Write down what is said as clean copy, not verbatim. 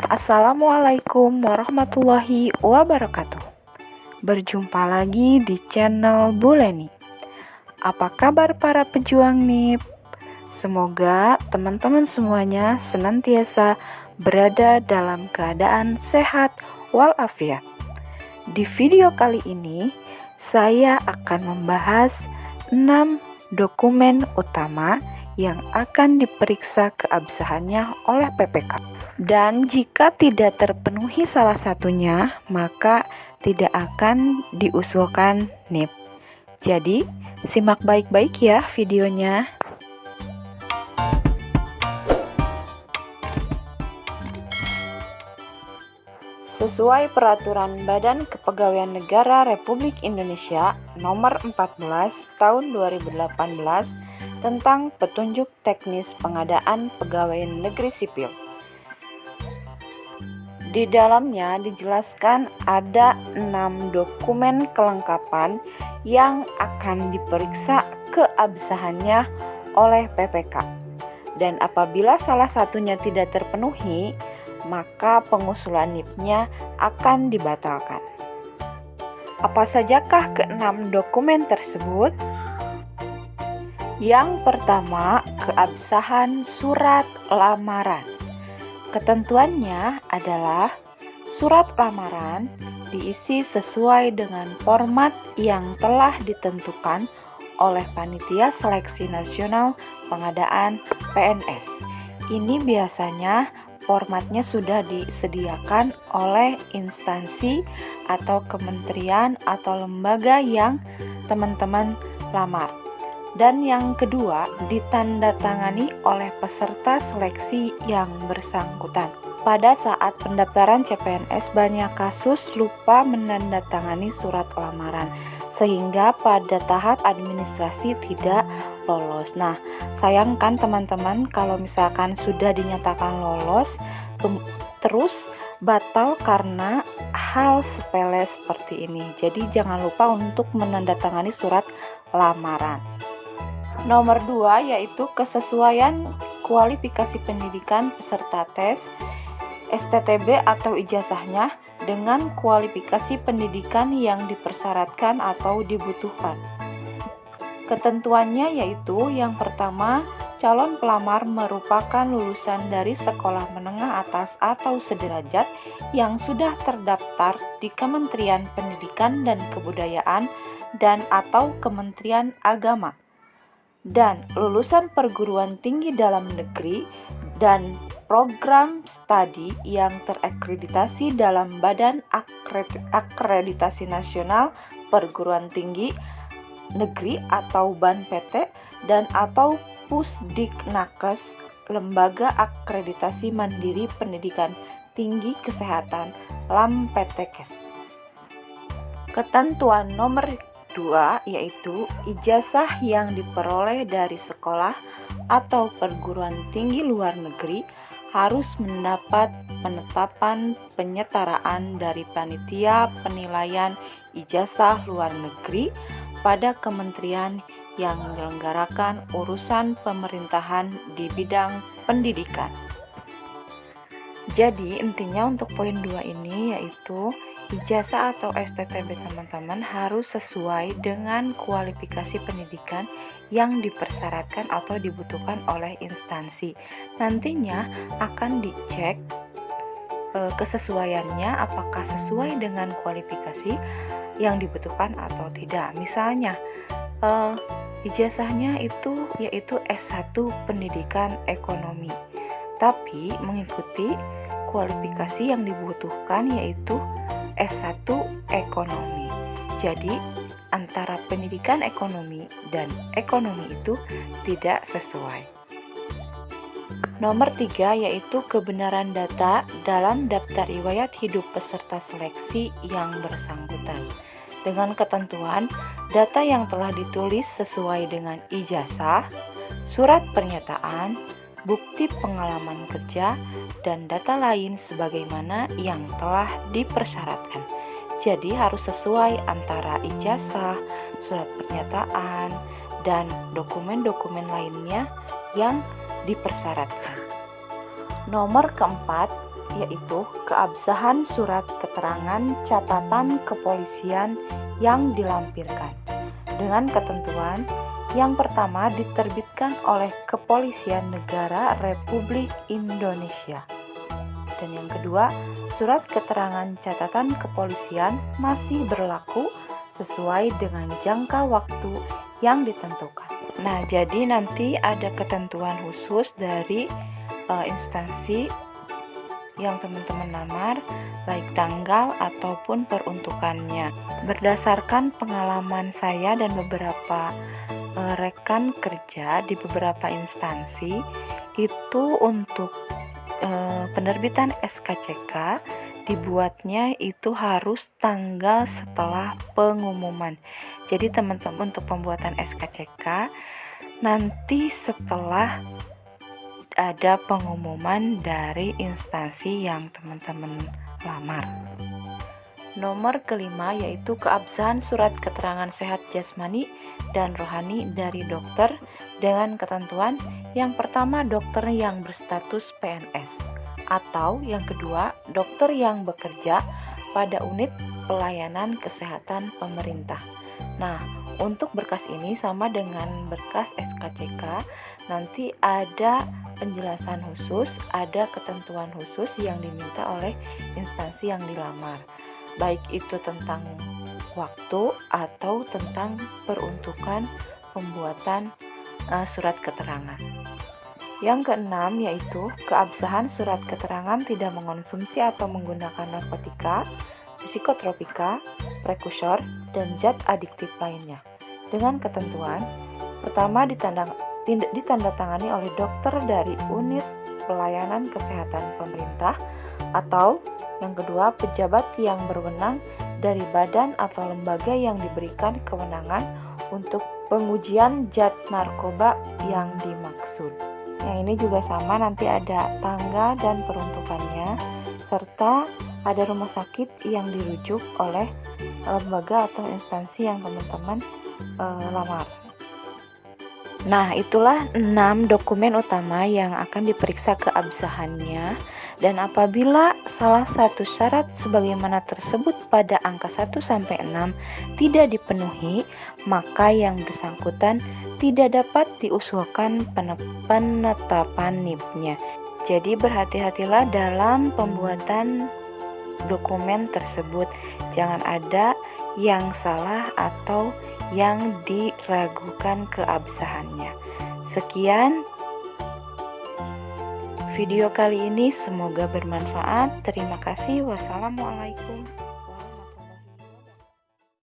Assalamualaikum warahmatullahi wabarakatuh. Berjumpa lagi di channel Bu Leni. Apa kabar para pejuang NIP? Semoga teman-teman semuanya senantiasa berada dalam keadaan sehat walafiat. Di video kali ini, saya akan membahas 6 dokumen utama yang akan diperiksa keabsahannya oleh PPK. Dan jika tidak terpenuhi salah satunya, maka tidak akan diusulkan NIP. Jadi, simak baik-baik ya videonya. Sesuai Peraturan Badan Kepegawaian Negara Republik Indonesia Nomor 14 Tahun 2018 tentang petunjuk teknis pengadaan pegawai negeri sipil. Di dalamnya dijelaskan ada 6 dokumen kelengkapan yang akan diperiksa keabsahannya oleh PPK. Dan apabila salah satunya tidak terpenuhi, maka pengusulan NIP-nya akan dibatalkan. Apa sajakah ke-6 dokumen tersebut? Yang pertama, keabsahan surat lamaran. Ketentuannya adalah surat lamaran diisi sesuai dengan format yang telah ditentukan oleh Panitia Seleksi Nasional Pengadaan PNS. Ini biasanya formatnya sudah disediakan oleh instansi atau kementerian atau lembaga yang teman-teman lamar. Dan yang kedua, ditandatangani oleh peserta seleksi yang bersangkutan. Pada saat pendaftaran CPNS, banyak kasus lupa menandatangani surat lamaran, sehingga pada tahap administrasi tidak lolos. Nah, sayangkan teman-teman kalau misalkan sudah dinyatakan lolos, terus batal karena hal sepele seperti ini. Jadi jangan lupa untuk menandatangani surat lamaran. Nomor 2 yaitu kesesuaian kualifikasi pendidikan peserta tes STTB atau ijazahnya dengan kualifikasi pendidikan yang dipersyaratkan atau dibutuhkan. Ketentuannya yaitu yang pertama, calon pelamar merupakan lulusan dari sekolah menengah atas atau sederajat yang sudah terdaftar di Kementerian Pendidikan dan Kebudayaan dan atau Kementerian Agama, dan lulusan perguruan tinggi dalam negeri dan program studi yang terakreditasi dalam Badan Akreditasi Nasional Perguruan Tinggi Negeri atau BANPT dan atau Pusdiknakes, Lembaga Akreditasi Mandiri Pendidikan Tinggi Kesehatan LAMPTKes. Ketentuan nomor 2 yaitu ijazah yang diperoleh dari sekolah atau perguruan tinggi luar negeri harus mendapat penetapan penyetaraan dari Panitia Penilaian Ijazah Luar Negeri pada kementerian yang menyelenggarakan urusan pemerintahan di bidang pendidikan. Jadi intinya untuk poin 2 ini yaitu ijazah atau STTB teman-teman harus sesuai dengan kualifikasi pendidikan yang dipersyaratkan atau dibutuhkan oleh instansi. Nantinya akan dicek kesesuaiannya apakah sesuai dengan kualifikasi yang dibutuhkan atau tidak. Misalnya ijazahnya itu yaitu S1 Pendidikan Ekonomi, tapi mengikuti kualifikasi yang dibutuhkan yaitu S1 Ekonomi. Jadi antara pendidikan ekonomi dan ekonomi itu tidak sesuai. Nomor 3 yaitu kebenaran data dalam daftar riwayat hidup peserta seleksi yang bersangkutan. Dengan ketentuan, data yang telah ditulis sesuai dengan ijazah, surat pernyataan, bukti pengalaman kerja, dan data lain sebagaimana yang telah dipersyaratkan. Jadi harus sesuai antara ijazah, surat pernyataan, dan dokumen-dokumen lainnya yang dipersyaratkan. Nomor keempat, yaitu keabsahan surat keterangan catatan kepolisian yang dilampirkan. Dengan ketentuan yang pertama diterbitkan oleh Kepolisian Negara Republik Indonesia. Dan yang kedua, surat keterangan catatan kepolisian masih berlaku sesuai dengan jangka waktu yang ditentukan. Nah, jadi nanti ada ketentuan khusus dari instansi yang teman-teman lamar, baik tanggal ataupun peruntukannya. Berdasarkan pengalaman saya dan beberapa rekan kerja di beberapa instansi, itu untuk penerbitan SKCK dibuatnya itu harus tanggal setelah pengumuman. Jadi teman-teman, untuk pembuatan SKCK nanti setelah ada pengumuman dari instansi yang teman-teman lamar. Nomor kelima yaitu keabsahan surat keterangan sehat jasmani dan rohani dari dokter dengan ketentuan yang pertama dokter yang berstatus PNS, atau yang kedua dokter yang bekerja pada unit pelayanan kesehatan pemerintah. Nah, untuk berkas ini sama dengan berkas SKCK, nanti ada penjelasan khusus, ada ketentuan khusus yang diminta oleh instansi yang dilamar, baik itu tentang waktu atau tentang peruntukan pembuatan surat keterangan. Yang keenam yaitu keabsahan surat keterangan tidak mengonsumsi atau menggunakan narkotika, psikotropika, prekursor, dan zat adiktif lainnya. Dengan ketentuan, pertama ditandatangani oleh dokter dari unit pelayanan kesehatan pemerintah, atau yang kedua pejabat yang berwenang dari badan atau lembaga yang diberikan kewenangan untuk pengujian zat narkoba yang dimaksud. Yang ini juga sama, nanti ada tanggal dan peruntukannya, serta ada rumah sakit yang dirujuk oleh lembaga atau instansi yang teman-teman lamar. Nah, itulah 6 dokumen utama yang akan diperiksa keabsahannya, dan apabila salah satu syarat sebagaimana tersebut pada angka 1-6 tidak dipenuhi, maka yang bersangkutan tidak dapat diusulkan penetapan NIP-nya. Jadi berhati-hatilah dalam pembuatan dokumen tersebut, jangan ada yang salah atau yang diragukan keabsahannya. Sekian video kali ini, semoga bermanfaat. Terima kasih. Wassalamualaikum.